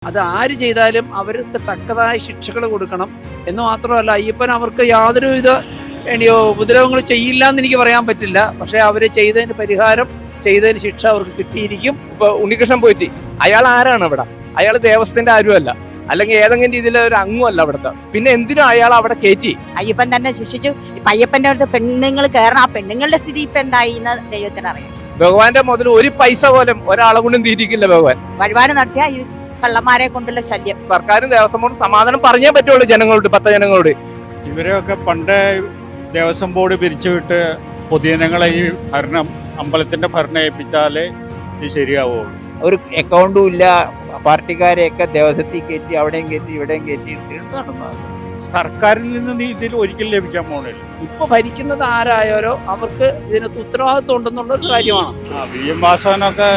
അത് ആര് ചെയ്താലും അവർക്ക് തക്കതായ ശിക്ഷകൾ കൊടുക്കണം എന്ന് മാത്രമല്ല, അയ്യപ്പൻ അവർക്ക് യാതൊരുവിധ ഉപദ്രവങ്ങൾ ചെയ്യില്ല എന്ന് എനിക്ക് പറയാൻ പറ്റില്ല. പക്ഷെ അവര് ചെയ്തതിന് പരിഹാരം, ചെയ്തതിന് ശിക്ഷ അവർക്ക് കിട്ടിയിരിക്കും. ഇപ്പൊ ഉണ്ണികൃഷ്ണൻ പോറ്റി അയാൾ ആരാണ് അവിടെ? അയാൾ ദേവസ്ഥത്തിന്റെ ആരുമല്ല, അല്ലെങ്കിൽ ഏതെങ്കിലും രീതിയിലെ ഒരു അംഗമല്ല അവിടുത്തെ. പിന്നെ എന്തിനും അയാൾ അവിടെ കയറ്റി? അയ്യപ്പൻ തന്നെ ശിക്ഷിച്ചു. ഇപ്പൊ അയ്യപ്പന്റെ അടുത്ത് പെണ്ണുങ്ങൾ കയറണം. ആ പെണ്ണുങ്ങളുടെ സ്ഥിതി ഇപ്പൊ എന്തായി എന്ന് ദൈവത്തിനറിയാം. ഭഗവാന്റെ മുതൽ ഒരു പൈസ പോലും ഒരാളെ കൊണ്ടും തീരിക്കില്ല ഭഗവാൻ. വഴിപാട് നടത്തിയ ഈ കള്ളന്മാരെ കൊണ്ടുള്ള ശല്യം. സർക്കാരും ദേവസ്വം ബോർഡ് സമാധാനം പറഞ്ഞേ പറ്റുള്ളൂ ജനങ്ങളോട്, ഭക്തജനങ്ങളോട്. ഇവരെയൊക്കെ പണ്ട് ദേവസ്വം ബോർഡ് പിരിച്ചുവിട്ട് പൊതുജനങ്ങളെ ഈ ഭരണം, അമ്പലത്തിന്റെ ഭരണം ഏൽപ്പിച്ചാലേ ഇത് ശരിയാവുള്ളൂ. ഒരു അക്കൗണ്ടും ഇല്ല. പാർട്ടിക്കാരെയൊക്കെ ദേവസ്വത്തിൽ കയറ്റി, അവിടെയും കയറ്റി, ഇവിടെയും കയറ്റി നടന്നത്. സർക്കാരിൽ നിന്ന് ഇതിൽ ഒരിക്കലും ലഭിക്കാൻ പോണില്ല. ഇപ്പൊ ഭരിക്കുന്നത് ആരായാലോ അവർക്ക് ഇതിനകത്ത് ഉത്തരവാദിത്വം ഉണ്ടെന്നുള്ള ഒരു കാര്യമാണ്. വി എം വാസവനൊക്കെ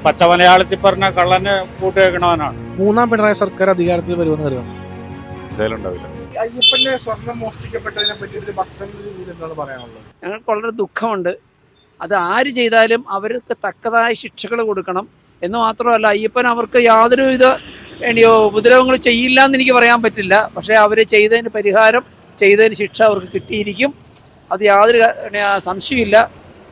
പച്ച മലയാളത്തിൽ പറഞ്ഞ കള്ളനെ കൂട്ടുവെക്കണവനാണ്. മൂന്നാം പിണറായി സർക്കാർ അധികാരത്തിൽ വരുമെന്ന് കരുതുന്നു. എന്തായാലും ഉണ്ടാവില്ല. അയ്യപ്പന്റെ സ്വർണം മോഷ്ടിക്കപ്പെട്ടതിനെ പറ്റി ഭക്തന്റെ എന്താണ് പറയാനുള്ളത്? ഞങ്ങൾക്ക് വളരെ ദുഃഖമുണ്ട്. അത് ആര് ചെയ്താലും അവർക്ക് തക്കതായ ശിക്ഷകൾ കൊടുക്കണം എന്ന് മാത്രമല്ല, അയ്യപ്പൻ അവർക്ക് യാതൊരുവിധ ഉപദ്രവങ്ങൾ ചെയ്യില്ല എന്ന് എനിക്ക് പറയാൻ പറ്റില്ല. പക്ഷെ അവര് ചെയ്തതിന് പരിഹാരം, ചെയ്തതിന് ശിക്ഷ അവർക്ക് കിട്ടിയിരിക്കും. അത് യാതൊരു സംശയമില്ല.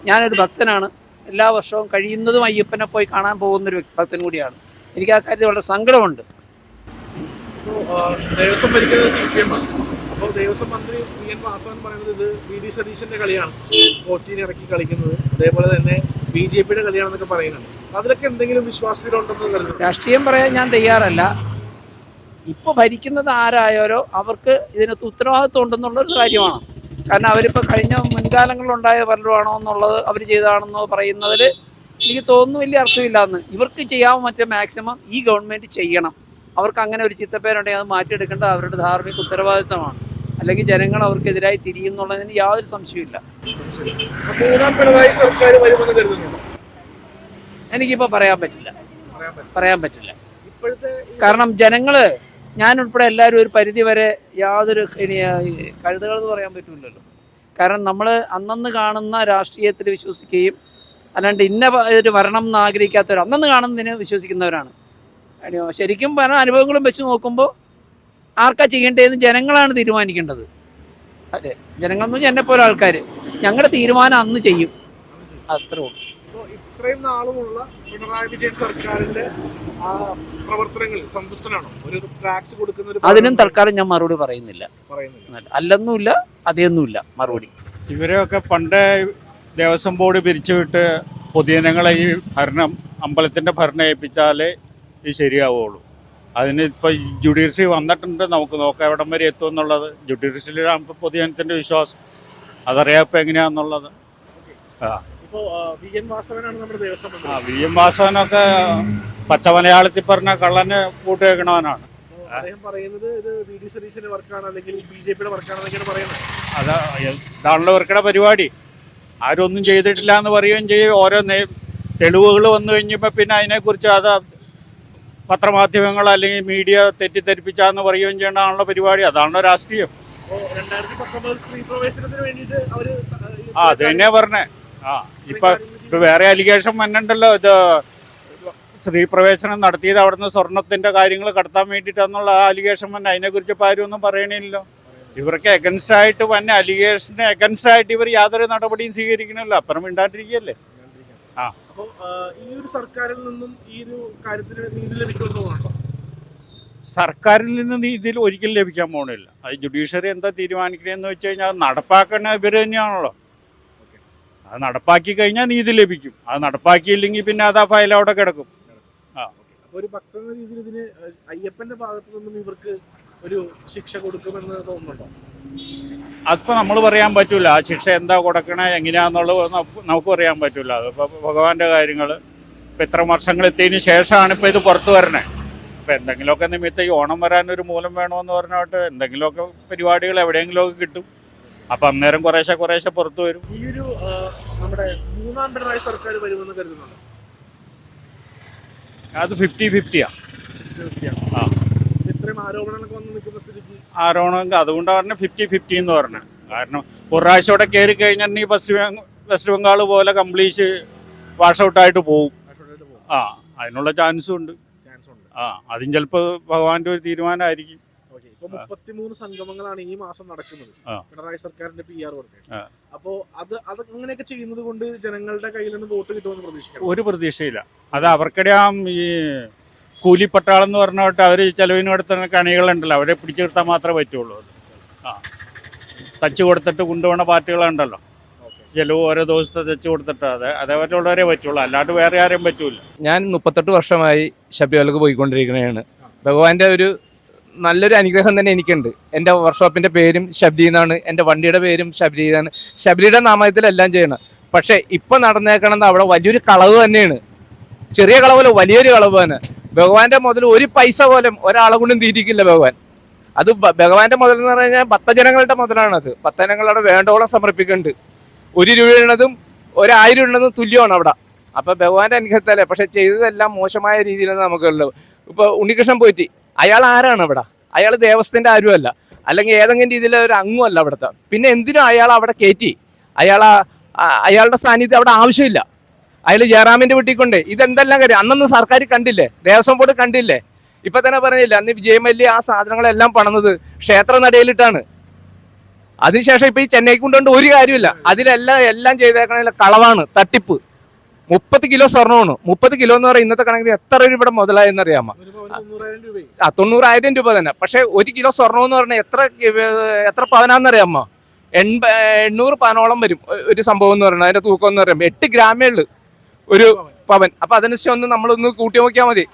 ഞാനൊരു ഭക്തനാണ്. എല്ലാ വർഷവും കഴിയുന്നതും അയ്യപ്പനെ പോയി കാണാൻ പോകുന്നൊരു ഭക്തൻ കൂടിയാണ്. എനിക്ക് ആ കാര്യത്തിൽ വളരെ സങ്കടമുണ്ട്. ദേവസ്വം ഭരിക്കുന്നത് CPM ആണ്. അപ്പോൾ ദേവസ്വം മന്ത്രി വി എൻ വാസവൻ പറയുന്നത് ഇത് VD സതീശന്റെ കളിയാണ്, പോറ്റിനെ ഇറക്കി കളിക്കുന്നത്, അതേപോലെ തന്നെ BJPയുടെ കളിയാണെന്നൊക്കെ പറയുന്നുണ്ട്. അതിലൊക്കെ എന്തെങ്കിലും വിശ്വാസ്യതയുണ്ടെന്ന് കരുതുന്നു? രാഷ്ട്രീയം പറയാൻ ഞാൻ തയ്യാറല്ല. ഇപ്പോൾ ഭരിക്കുന്നത് ആരായാലോ അവർക്ക് ഇതിനകത്ത് ഉത്തരവാദിത്വം ഉണ്ടെന്നുള്ളൊരു കാര്യമാണ്. കാരണം അവരിപ്പോൾ കഴിഞ്ഞ മുൻകാലങ്ങളിലുണ്ടായ പലരുമാണോ എന്നുള്ളത്, അവർ ചെയ്തതാണെന്നോ പറയുന്നതിൽ എനിക്ക് തോന്നുന്നു വലിയ അർത്ഥമില്ലാന്ന്. ഇവർക്ക് ചെയ്യാൻ പറ്റിയ മാക്സിമം ഈ ഗവൺമെൻറ് ചെയ്യണം. അവർക്ക് അങ്ങനെ ഒരു ചിത്തപ്പേരുണ്ടെങ്കിൽ അത് മാറ്റിയെടുക്കേണ്ടത് അവരുടെ ധാർമ്മിക ഉത്തരവാദിത്തമാണ്. അല്ലെങ്കിൽ ജനങ്ങൾ അവർക്കെതിരായി തിരിയുന്നുള്ളതിന് യാതൊരു സംശയമില്ല. മൂന്നാം പിണറായി സർക്കാർ വരുമെന്ന് കരുതുന്നുണ്ടോ? എനിക്കിപ്പോൾ പറയാൻ പറ്റില്ല. ഇപ്പോഴത്തെ കാരണം ജനങ്ങള്, ഞാൻ ഉൾപ്പെടെ എല്ലാവരും ഒരു പരിധി വരെ യാതൊരു കഴുതകൾ എന്ന് പറയാൻ പറ്റില്ലല്ലോ. കാരണം നമ്മൾ അന്നന്ന് കാണുന്ന രാഷ്ട്രീയത്തിൽ വിശ്വസിക്കുകയും അല്ലാണ്ട് ഇന്ന ഒരു വരണം എന്ന് ആഗ്രഹിക്കാത്തവർ അന്നന്ന് കാണുന്നതിന് വിശ്വസിക്കുന്നവരാണ്. ശരിക്കും പല അനുഭവങ്ങളും വെച്ച് നോക്കുമ്പോൾ ആർക്കാ ചെയ്യേണ്ടതെന്ന് ജനങ്ങളാണ് തീരുമാനിക്കേണ്ടത്. അതെ, ജനങ്ങളെന്ന് പറഞ്ഞാൽ എന്നെ പോലെ ആൾക്കാർ ഞങ്ങളുടെ തീരുമാനം അന്ന് ചെയ്യും, അത്രേ ഉള്ളൂ. ഇത്രയും നാളുമുള്ള പിണറായി വിജയൻ സർക്കാരിന്റെ പ്രവർത്തനങ്ങളിൽ സന്തുഷ്ടനാണോ? ഒരു ടാക്സ് കൊടുക്കുന്ന അതിനും തൽക്കാലം ഞാൻ മറുപടി പറയുന്നില്ല. അല്ലെന്നുമില്ല, അതേന്നുമില്ല മറുപടി. ഇവരെയൊക്കെ പണ്ട് ദേവസ്വം ബോർഡ് പിരിച്ചുവിട്ട് പൊതുജനങ്ങളെ ഈ ഭരണം, അമ്പലത്തിന്റെ ഭരണം ഏൽപ്പിച്ചാലേ ഇത് ശരിയാവുള്ളൂ. അതിന് ഇപ്പോൾ ജുഡീഷ്യറി വന്നിട്ടുണ്ട്. നമുക്ക് നോക്കാം എവിടം വരെ എത്തും എന്നുള്ളത്. ജുഡീഷ്യറിയിലാണ് ഇപ്പോൾ പൊതുജനത്തിൻ്റെ വിശ്വാസം. അതറിയാം ഇപ്പം എങ്ങനെയാണെന്നുള്ളത്. വി എൻ വാസവനൊക്കെ പച്ച മലയാളത്തിൽ പറഞ്ഞ കള്ളനെ കൂട്ടുവെക്കണവനാണ്. അദ്ദേഹം പറയുന്നത് ഇത് VD സതീശന്റെ വർക്കാണ്, അല്ലെങ്കിൽ BJPയുടെ വർക്കാണെന്നൊക്കെയാണ് പറയുന്നത്. ഇതാണല്ലോ ഇവർക്കുടെ പരിപാടി. ആരൊന്നും ചെയ്തിട്ടില്ല എന്ന് പറയുകയും ചെയ്യും. ഓരോ തെളിവുകൾ വന്നു കഴിഞ്ഞപ്പോൾ പിന്നെ അതിനെക്കുറിച്ച് അത് പത്രമാധ്യമങ്ങൾ അല്ലെങ്കിൽ മീഡിയ തെറ്റിദ്ധരിപ്പിച്ചാന്ന് പറയുകയും ചെയ്യേണ്ടതാണല്ലോ പരിപാടി. അതാണല്ലോ രാഷ്ട്രീയം. 2019 സ്ത്രീ പ്രവേശനത്തിന് വേണ്ടിയിട്ട് അവര് അത് തന്നെയാ പറഞ്ഞേ. ഇപ്പൊ വേറെ അലിഗേഷൻ വന്നിട്ടുണ്ടല്ലോ. ഇത് സ്ത്രീ പ്രവേശനം നടത്തിയത് അവിടുന്ന് സ്വർണത്തിന്റെ കാര്യങ്ങൾ കടത്താൻ വേണ്ടിയിട്ടാന്നുള്ള അലിഗേഷൻ വന്നെ. അതിനെക്കുറിച്ച് ഇപ്പം ആരും ഒന്നും പറയണില്ലല്ലോ. ഇവർക്ക് എഗൻസ്റ്റ് ആയിട്ട് വന്നെ അലിഗേഷന് എഗൻസ്റ്റ് ആയിട്ട് ഇവർ യാതൊരു നടപടിയും സ്വീകരിക്കണമല്ലോ. അപ്പുറം മിണ്ടാണ്ടിരിക്കുകയല്ലേ. അപ്പോൾ ഈ ഒരു സർക്കാരിൽ നിന്നും ഈ ഒരു കാര്യത്തിന് നീതി ലഭിക്കുമെന്ന് തോന്നുന്നുണ്ടോ? സർക്കാരിൽ നിന്ന് ഇതിൽ ഒരിക്കലും ലഭിക്കാൻ പോകണില്ല. അത് ജുഡീഷ്യറി എന്താ തീരുമാനിക്കണമെന്ന് വെച്ച് കഴിഞ്ഞാൽ അത് നടപ്പാക്കണ ഇവർ തന്നെയാണല്ലോ. അത് നടപ്പാക്കി കഴിഞ്ഞാൽ നീതി ലഭിക്കും. അത് നടപ്പാക്കിയില്ലെങ്കിൽ പിന്നെ അത് ആ ഫയൽ അവിടെ കിടക്കും. അപ്പോൾ ഒരു ഭക്തൻ എന്ന രീതിയിൽ ഇതിന് അയ്യപ്പന്റെ ഭാഗത്തു നിന്നും ഇവർക്ക് ഒരു ശിക്ഷ കൊടുക്കുമെന്ന് തോന്നുന്നുണ്ടോ? അതിപ്പോൾ നമ്മൾ പറയാൻ പറ്റില്ല. ആ ശിക്ഷ എന്താ കൊടുക്കണേ എങ്ങനെയാണെന്നുള്ളത് നമുക്ക് പറയാൻ പറ്റില്ല. അതിപ്പോൾ ഭഗവാന്റെ കാര്യങ്ങൾ ഇപ്പം ഇത്ര വർഷങ്ങൾ എത്തിയതിന് ശേഷമാണ് ഇപ്പോൾ ഇത് പുറത്തു വരണേ. ഇപ്പം എന്തെങ്കിലുമൊക്കെ നിമിത്തം ഈ ഓണം വരാനൊരു മൂലം വേണമെന്ന് പറഞ്ഞിട്ട് എന്തെങ്കിലുമൊക്കെ പരിപാടികൾ എവിടെയെങ്കിലുമൊക്കെ കിട്ടും. അപ്പം അന്നേരം കുറേശ്ശെ പുറത്തു വരും. ഈ ഒരു നമ്മുടെ മൂന്നാം പിണറായി സർക്കാർ വരുമെന്ന് കരുതുന്നുണ്ടോ? അത് 50-50. ഇത്രയും ആരോപണങ്ങളൊക്കെ വന്ന് നിൽക്കുന്ന സ്ഥിതിക്ക് ആരോപണം അതുകൊണ്ടാണ് 50-50 എന്ന് പറഞ്ഞത്. കാരണം ഒരു പ്രാവശ്യം ഇവിടെ കയറി കഴിഞ്ഞാൽ ഈ വെസ്റ്റ് ബംഗാൾ പോലെ കംപ്ലീറ്റ് വാഷ് ഔട്ടായിട്ട് പോകും. അതിനുള്ള ചാൻസും ഉണ്ട്. അതും ചിലപ്പോൾ ഭഗവാന്റെ ഒരു തീരുമാനമായിരിക്കും. ഓക്കെ, ഇപ്പൊ 33 സംഗമങ്ങളാണ് ഈ മാസം നടക്കുന്നത് പിണറായി സർക്കാരിന്റെ PR വർക്ക്. അപ്പോ അത് അങ്ങനെയൊക്കെ ചെയ്യുന്നത് കൊണ്ട് ജനങ്ങളുടെ കയ്യിൽ നിന്ന് വോട്ട് കിട്ടുമെന്ന് പ്രതീക്ഷിക്കാം? ഒരു പ്രതീക്ഷയില്ല. അത് അവർക്കിടയാം ഈ കൂലിപ്പട്ടാളം എന്ന് പറഞ്ഞിട്ട് അവർ ചെലവിന് കൊടുത്തുന്ന കണികളുണ്ടല്ലോ, അവരെ പിടിച്ചു നിർത്താൻ മാത്രമേ പറ്റുള്ളൂ. തച്ച് കൊടുത്തിട്ട് കൊണ്ടുപോകുന്ന പാർട്ടികളുണ്ടല്ലോ, ചിലവ് ഓരോ ദിവസത്തെ തച്ച് കൊടുത്തിട്ട് അതേപോലെയുള്ളവരെ പറ്റുള്ളൂ, അല്ലാണ്ട് വേറെ ആരെയും പറ്റൂല. ഞാൻ 38 വർഷമായി ശബരിമലക്ക് പോയിക്കൊണ്ടിരിക്കുന്നതാണ്. ഭഗവാന്റെ ഒരു നല്ലൊരു അനുഗ്രഹം തന്നെ എനിക്കുണ്ട്. എൻ്റെ വർക്ക്ഷോപ്പിൻ്റെ പേരും ശബരി എന്നാണ്, എൻ്റെ വണ്ടിയുടെ പേരും ശബരി എന്നാണ്. ശബരിയുടെ നാമത്തിലെല്ലാം ചെയ്യണം. പക്ഷേ ഇപ്പം നടന്നേക്കണത് അവിടെ വലിയൊരു കളവ് തന്നെയാണ്. ചെറിയ കളവല്ല, വലിയൊരു കളവ് തന്നെ. ഭഗവാന്റെ മുതൽ ഒരു പൈസ പോലും ഒരാളെ കൊണ്ടും തീറ്റിക്കില്ല ഭഗവാൻ. അത് ഭഗവാന്റെ മുതൽ എന്ന് പറഞ്ഞു കഴിഞ്ഞാൽ ഭക്തജനങ്ങളുടെ മുതലാണത്. ഭക്തജനങ്ങളവിടെ വേണ്ടോളം സമർപ്പിക്കുന്നുണ്ട്. 1 രൂപയുള്ളതും 1000 ഉള്ളതും തുല്യമാണ് അവിടെ. അപ്പം ഭഗവാന്റെ അനുഗ്രഹത്തല്ലേ. പക്ഷെ ചെയ്തതെല്ലാം മോശമായ രീതിയിലാണ് നമുക്കുള്ളത്. ഇപ്പോൾ ഉണ്ണികൃഷ്ണൻ പോറ്റി, അയാൾ ആരാണ് അവിടെ? അയാൾ ദേവസ്ഥൻ്റെ ആരുമല്ല, അല്ലെങ്കിൽ ഏതെങ്കിലും രീതിയിലുള്ള ഒരു അംഗമല്ല അവിടുത്തെ. പിന്നെ എന്തിനും അയാൾ അവിടെ കയറ്റി? അയാളുടെ സാന്നിധ്യം അവിടെ ആവശ്യമില്ല. അയാൾ ജയറാമിൻ്റെ വീട്ടിൽ കൊണ്ട് ഇതെന്തെല്ലാം കാര്യം അന്നൊന്നും സർക്കാർ കണ്ടില്ലേ? ദേവസ്വം ബോർഡ് കണ്ടില്ലേ? ഇപ്പം തന്നെ പറഞ്ഞില്ല, അന്ന് വിജയമല്യ ആ സാധനങ്ങളെല്ലാം പണന്നത് ക്ഷേത്ര നടയിലിട്ടാണ്. അതിനുശേഷം ഇപ്പം ഈ ചെന്നൈക്ക് കൊണ്ടുകൊണ്ട് ഒരു കാര്യമില്ല. എല്ലാം ചെയ്തേക്കണ കളവാണ്, തട്ടിപ്പ്. 30 കിലോ സ്വർണ്ണമാണ്. 30 കിലോ എന്ന് പറയുന്നത് ഇന്നത്തെ കണക്കിൽ എത്ര രൂപ ഇവിടെ മുതലായെന്ന് അറിയാമോ? 90,000 രൂപ തന്നെ. പക്ഷെ 1 കിലോ സ്വർണ്ണം എന്ന് പറഞ്ഞാൽ എത്ര പവനാന്നറിയാമോ? 800 പവനോളം വരും ഒരു സംഭവം എന്ന് പറയുന്നത്. അതിന്റെ തൂക്കം എന്ന് പറയുമ്പോൾ 8 ഗ്രാമേ ഉള്ളു ഒരു പവൻ. അപ്പൊ അതിനനുസരിച്ച് നമ്മളൊന്ന് കൂട്ടി നോക്കിയാൽ മതി.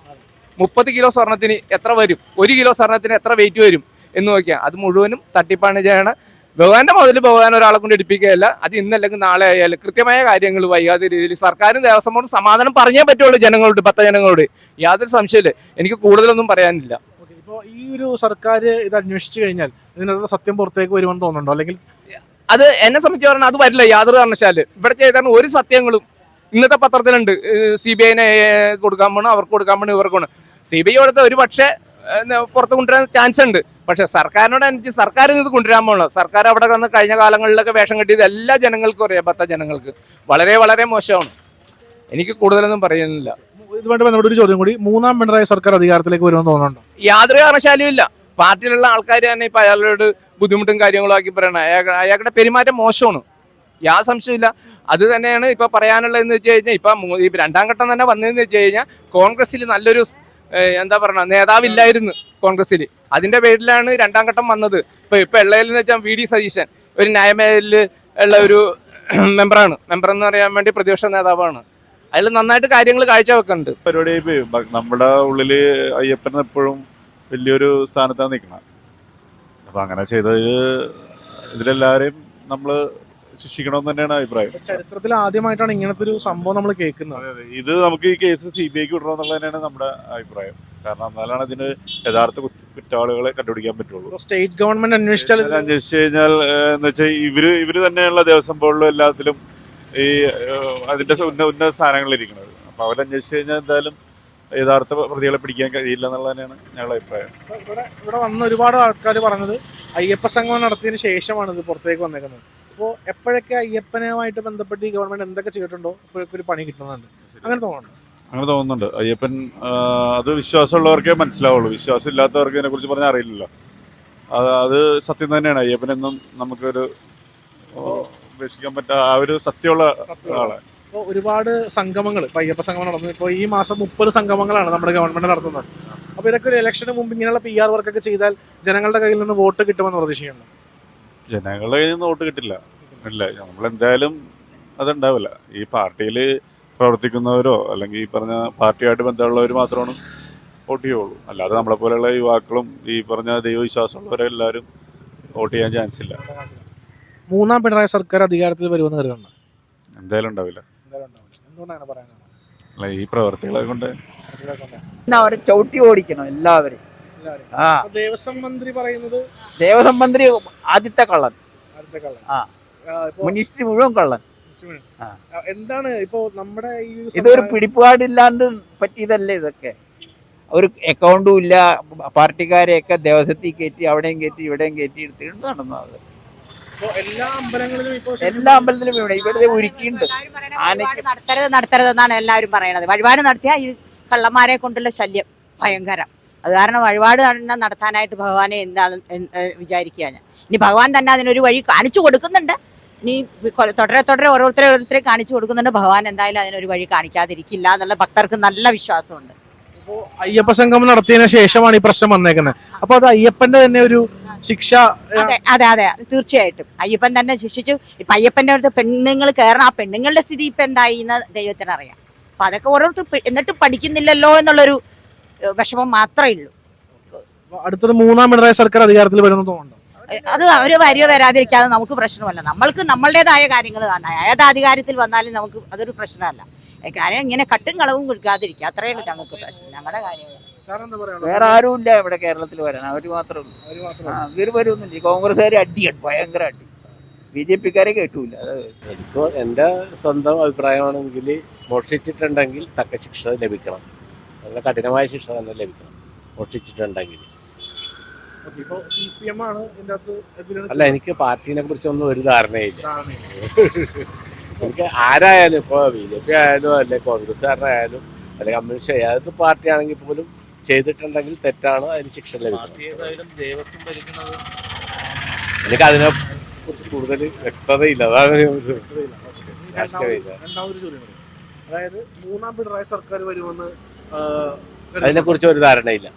30 കിലോ സ്വർണത്തിന് എത്ര വരും, 1 കിലോ സ്വർണത്തിന് എത്ര വെയിറ്റ് വരും എന്ന് നോക്കിയാൽ അത് മുഴുവനും തട്ടിപ്പാണ് ചെയ്യണ. ഭഗവാന്റെ മുതൽ ഭഗവാൻ ഒരാളെ കൊണ്ട് എടുപ്പിക്കുകയല്ല. അത് ഇന്നല്ലെങ്കിൽ നാളെ ആയാലും കൃത്യമായ കാര്യങ്ങൾ വൈകാതെ രീതിയിൽ സർക്കാരും ദേവസ്വം ബോർഡും സമാധാനം പറഞ്ഞേ പറ്റുള്ളൂ ജനങ്ങളോട്, ഭക്തജനങ്ങളോട്. യാതൊരു സംശയമില്ല. എനിക്ക് കൂടുതലൊന്നും പറയാനില്ല. ഇപ്പോൾ ഈ ഒരു സർക്കാർ ഇത് അന്വേഷിച്ചു കഴിഞ്ഞാൽ ഇതിനുള്ള സത്യം പുറത്തേക്ക് വരുമെന്ന് തോന്നുന്നുണ്ടോ? അല്ലെങ്കിൽ അത് എന്നെ സംബന്ധിച്ച് പറഞ്ഞാൽ അത് വരില്ല യാതൊരു കാരണവശാലും. ഇവിടെ ചെയ്ത ഒരു സത്യങ്ങളും ഇന്നത്തെ പത്രത്തിലുണ്ട്. CBI കൊടുക്കാൻ പോകണം, അവർക്ക് കൊടുക്കാൻ പോകണം, ഇവർക്ക് പോകണം. CBI കൊടുത്ത ഒരു പക്ഷേ പുറത്ത് കൊണ്ടുവരാൻ ചാൻസ് ഉണ്ട്. പക്ഷെ സർക്കാരിനോട് അനുസരിച്ച് സർക്കാർ ഇത് കൊണ്ടുവരാൻ പോകണം. സർക്കാർ അവിടെ വന്ന് കഴിഞ്ഞ കാലങ്ങളിലൊക്കെ വേഷം കെട്ടിയത് എല്ലാ ജനങ്ങൾക്കും അറിയാം. ഭക്ത ജനങ്ങൾക്ക് വളരെ വളരെ മോശമാണ്. എനിക്ക് കൂടുതലൊന്നും പറയാനില്ല. ഇതുമായിട്ട് ബന്ധപ്പെട്ട ഒരു ചോദ്യം കൂടി, 3ാം പിണറായി സർക്കാർ അധികാരത്തിലേക്ക് വരുമെന്ന് തോന്നുന്നുണ്ടോ? യാതൊരു കാരണശാലും ഇല്ല. പാർട്ടിയിലുള്ള ആൾക്കാർ തന്നെ ഇപ്പൊ അയാളോട് ബുദ്ധിമുട്ടും കാര്യങ്ങളും ആക്കി പറയണം. അയാളുടെ പെരുമാറ്റം മോശമാണ്, യാതൊരു സംശയമില്ല. അത് തന്നെയാണ് ഇപ്പൊ പറയാനുള്ളതെന്ന് വെച്ച് കഴിഞ്ഞാൽ ഇപ്പൊ 2ാം ഘട്ടം തന്നെ വന്നതെന്ന് വെച്ച് കഴിഞ്ഞാൽ കോൺഗ്രസിൽ നല്ലൊരു എന്താ പറയുക നേതാവില്ലായിരുന്നു കോൺഗ്രസിൽ. അതിന്റെ പേരിലാണ് 2ാം ഘട്ടം വന്നത്. ഇപ്പൊ ഉള്ളതെന്ന് വെച്ചാൽ VD സതീശൻ ഒരു ന്യായമേലിൽ ഉള്ള ഒരു മെമ്പർ എന്ന് പറയാൻ വേണ്ടി പ്രതിപക്ഷ നേതാവാണ്. അതിൽ നന്നായിട്ട് കാര്യങ്ങൾ കാഴ്ചവെക്കുന്നുണ്ട്. പരിപാടി നമ്മുടെ ഉള്ളില് അയ്യപ്പൻ എപ്പോഴും വലിയൊരു സ്ഥാനത്താണ് നിൽക്കുന്നത്. അപ്പൊ അങ്ങനെ ചെയ്തത് ഇതിലെല്ലാവരെയും നമ്മള് ശിക്ഷിക്കണമെന്ന് തന്നെയാണ് അഭിപ്രായം. ചരിത്രത്തിൽ ആദ്യമായിട്ടാണ് ഇങ്ങനത്തെ ഒരു സംഭവം നമ്മൾ കേൾക്കുന്നത്. ഇത് നമുക്ക് ഈ കേസ് CBIക്ക് വിടണമെന്നുള്ളത് തന്നെയാണ് നമ്മുടെ അഭിപ്രായം. കാരണം എന്നാലാണ് ഇതിന് യഥാർത്ഥ കുറ്റവാളികളെ കണ്ടുപിടിക്കാൻ പറ്റുള്ളൂ. സ്റ്റേറ്റ് ഗവൺമെന്റ് അന്വേഷിച്ചു കഴിഞ്ഞാൽ എന്ന് വെച്ചാൽ ഇവര് തന്നെയുള്ള ദേവസ്വം ബോർഡിലും എല്ലാത്തിലും ഈ അതിന്റെ ഉന്നത സ്ഥാനങ്ങളിൽ ഇരിക്കുന്നത്. അപ്പൊ അവരന്വേഷിച്ചു കഴിഞ്ഞാൽ എന്തായാലും യഥാർത്ഥ പ്രതികളെ പിടിക്കാൻ കഴിയില്ല എന്നുള്ളത് തന്നെയാണ് ഞങ്ങളുടെ അഭിപ്രായം. ഇവിടെ വന്ന ഒരുപാട് ആൾക്കാർ പറഞ്ഞത് അയ്യപ്പ സംഗമം നടത്തിയതിനു ശേഷമാണ് ഇത് പുറത്തേക്ക് വന്നേക്കുന്നത്. അപ്പോൾ എപ്പോഴൊക്കെ അയ്യപ്പനുമായിട്ട് ബന്ധപ്പെട്ട് ഈ ഗവൺമെന്റ് എന്തൊക്കെ ചെയ്തിട്ടുണ്ടോ അപ്പോഴൊക്കെ ഒരു പണി കിട്ടുന്നുണ്ട്. അങ്ങനെ തോന്നുന്നുണ്ട്. അയ്യപ്പൻ അത് വിശ്വാസമുള്ളവർക്കേ മനസ്സിലാവുള്ളൂ. വിശ്വാസം ഇല്ലാത്തവർക്ക് ഇതിനെ കുറിച്ച് പറഞ്ഞാൽ അറിയില്ലല്ലോ. അത് സത്യം തന്നെയാണ്. അയ്യപ്പനെന്നും നമുക്കൊരു ഉപേക്ഷിക്കാൻ പറ്റാ ആ ഒരു സത്യമുള്ള ആളാണ്. ഇപ്പോൾ ഒരുപാട് സംഗമങ്ങൾ ഇപ്പോൾ അയ്യപ്പ സംഗമം നടന്നു. ഇപ്പോൾ ഈ മാസം 30 സംഗമങ്ങളാണ് നമ്മുടെ ഗവൺമെന്റ് നടത്തുന്നത്. അപ്പോൾ ഇതൊക്കെ ഒരു ഇലക്ഷന് മുമ്പ് ഇങ്ങനെയുള്ള PR വർക്കൊക്കെ ചെയ്താൽ ജനങ്ങളുടെ കയ്യിൽ നിന്ന് വോട്ട് കിട്ടുമെന്ന് പ്രതീക്ഷിക്കുന്നു. ജനങ്ങളുടെ കയ്യിൽ നിന്ന് വോട്ട് കിട്ടില്ല. ഇല്ല, നമ്മളെന്തായാലും അതുണ്ടാവില്ല. ഈ പാർട്ടിയിൽ പ്രവർത്തിക്കുന്നവരോ അല്ലെങ്കിൽ ഈ പറഞ്ഞ പാർട്ടിയായിട്ട് ബന്ധമുള്ളവർ മാത്രമാണ് വോട്ട് ചെയ്യുള്ളൂ. അല്ലാതെ നമ്മളെ പോലെയുള്ള യുവാക്കളും ഈ പറഞ്ഞ ദൈവവിശ്വാസമുള്ളവരെല്ലാവരും വോട്ട് ചെയ്യാൻ ചാൻസ് ഇല്ല. 3ാം പിണറായി സർക്കാർ അധികാരത്തിൽ വരുമെന്ന് കരുതുന്നു? എന്തായാലും ഉണ്ടാവില്ല. എന്തുകൊണ്ടാണ് പറയുന്നത്? അല്ല, ഈ പ്രവർത്തികളെ കൊണ്ട് അവരെ ചവിട്ടി ഓടിക്കണം എല്ലാവരും. ദേവസ്വം മന്ത്രി പറയുന്നത് ദേവസ്വം മന്ത്രി ആദ്യത്തെ കള്ളൻ, മിനിസ്ട്രി മുഴുവൻ കള്ളൻ. എന്താണ് ഇപ്പോ നമ്മുടെ ഇതൊരു പിടിപ്പാടില്ലാണ്ട് പറ്റിയതല്ലേ ഇതൊക്കെ? ഒരു അക്കൗണ്ടും ഇല്ല. പാർട്ടിക്കാരെയൊക്കെ ദേവസ്വത്തിൽ കയറ്റി അവിടെയും കയറ്റി ഇവിടെയും കയറ്റി എടുത്തിട്ടുണ്ട് നടന്നത്. എല്ലാ അമ്പലത്തിലും ഇവിടെ ഒരുക്കിയിട്ടുണ്ട്. നടത്തരുതെന്നാണ് എല്ലാവരും പറയണത്. വഴിപാട് നടത്തിയാൽ ഈ കള്ളന്മാരെ കൊണ്ടുള്ള ശല്യം ഭയങ്കരം. അത് കാരണം വഴിപാട് നടത്താനായിട്ട് ഭഗവാനെ എന്താണ് വിചാരിക്കുക ഞാൻ. ഇനി ഭഗവാൻ തന്നെ അതിനൊരു വഴി കാണിച്ചു കൊടുക്കുന്നുണ്ട്. ഇനി തുടരെ ഓരോരുത്തരെ കാണിച്ചു കൊടുക്കുന്നുണ്ട്. ഭഗവാൻ എന്തായാലും അതിനൊരു വഴി കാണിക്കാതിരിക്കില്ല എന്നുള്ള ഭക്തർക്ക് നല്ല വിശ്വാസമുണ്ട്. ഇപ്പോൾ അയ്യപ്പ സംഗമം നടത്തിയതിനു ശേഷമാണ് ഈ പ്രശ്നം വന്നേക്കുന്നത്. അപ്പോൾ അത് അയ്യപ്പന്റെ തന്നെ ഒരു ശിക്ഷ. അതെ തീർച്ചയായിട്ടും അയ്യപ്പൻ തന്നെ ശിക്ഷിച്ചു. ഇപ്പൊ അയ്യപ്പന്റെ അടുത്ത് പെണ്ണുങ്ങൾ കയറണം. ആ പെണ്ണുങ്ങളുടെ സ്ഥിതി ഇപ്പൊ എന്തായി എന്ന് ദൈവത്തിനറിയാം. അപ്പൊ അതൊക്കെ ഓരോരുത്തർ എന്നിട്ടും പഠിക്കുന്നില്ലല്ലോ എന്നുള്ളൊരു വിഷമം മാത്രമേ ഉള്ളൂ. അടുത്തത് 3ാം പിണറായി സർക്കാർ അധികാരത്തിൽ വരുമെന്ന് തോന്നുന്നുണ്ടോ? അത് അവര് വരിക വരാതിരിക്കാതെ നമുക്ക് പ്രശ്നമല്ല. നമ്മൾക്ക് നമ്മളുടേതായ കാര്യങ്ങൾ കാണാം. ഏത് അധികാരത്തിൽ വന്നാലും നമുക്ക് അതൊരു പ്രശ്നമല്ല. കാര്യം ഇങ്ങനെ കട്ടും കളവും കൊടുക്കാതിരിക്കുക, അത്രയേ ഉള്ളൂ ഞങ്ങൾക്ക് പ്രശ്നം. ഞങ്ങളുടെ കാര്യങ്ങൾ വേറെ ആരും ഇല്ല ഇവിടെ കേരളത്തിൽ വരാൻ. അവർ മാത്രമേ ഉള്ളൂ. ഇവർ വരുന്നില്ല. കോൺഗ്രസ്സുകാർ അടിയാണ്, ഭയങ്കര അടി. BJP-ക്കാരെ കേട്ടൂല. എനിക്ക് എൻ്റെ സ്വന്തം അഭിപ്രായമാണെങ്കിൽ മോഷ്ടിച്ചിട്ടുണ്ടെങ്കിൽ തക്ക ശിക്ഷ ലഭിക്കണം. നല്ല കഠിനമായ ശിക്ഷ തന്നെ ലഭിക്കണം മോഷ്ടിച്ചിട്ടുണ്ടെങ്കിൽ. അല്ല, എനിക്ക് പാർട്ടിനെ കുറിച്ചൊന്നും ഒരു ധാരണയില്ല. എനിക്ക് ആരായാലും, ഇപ്പോൾ BJP ആയാലും അല്ലെ കോൺഗ്രസ്സുകാരനായാലും അല്ലെ കമ്മ്യൂണിസ്റ്റ് ഏത് പാർട്ടി ആണെങ്കിൽ പോലും ചെയ്തിട്ടുണ്ടെങ്കിൽ തെറ്റാണ്, അതിന് ശിക്ഷ ലഭിക്കണം. എനിക്ക് അതിനെ കുറിച്ച് കൂടുതൽ വ്യക്തതയില്ല. അതാണ് രണ്ടാമതൊരു ചോദ്യം, അതായത് 3ാം പിണറായി സർക്കാർ വരുമെന്ന് അതിനെ കുറിച്ച് ഒരു ധാരണയില്ല.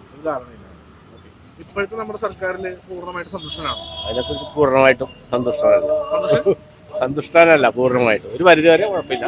ഇപ്പോഴത്തെ നമ്മുടെ സർക്കാരിൽ പൂർണ്ണമായിട്ട് സന്തുഷ്ടനാണ്. അതിനെക്കുറിച്ച് പൂർണ്ണമായിട്ടും സന്തുഷ്ടനല്ല. സന്തുഷ്ടനല്ല പൂർണ്ണമായിട്ടും. ഒരു പരിധി വരെ കുഴപ്പമില്ല.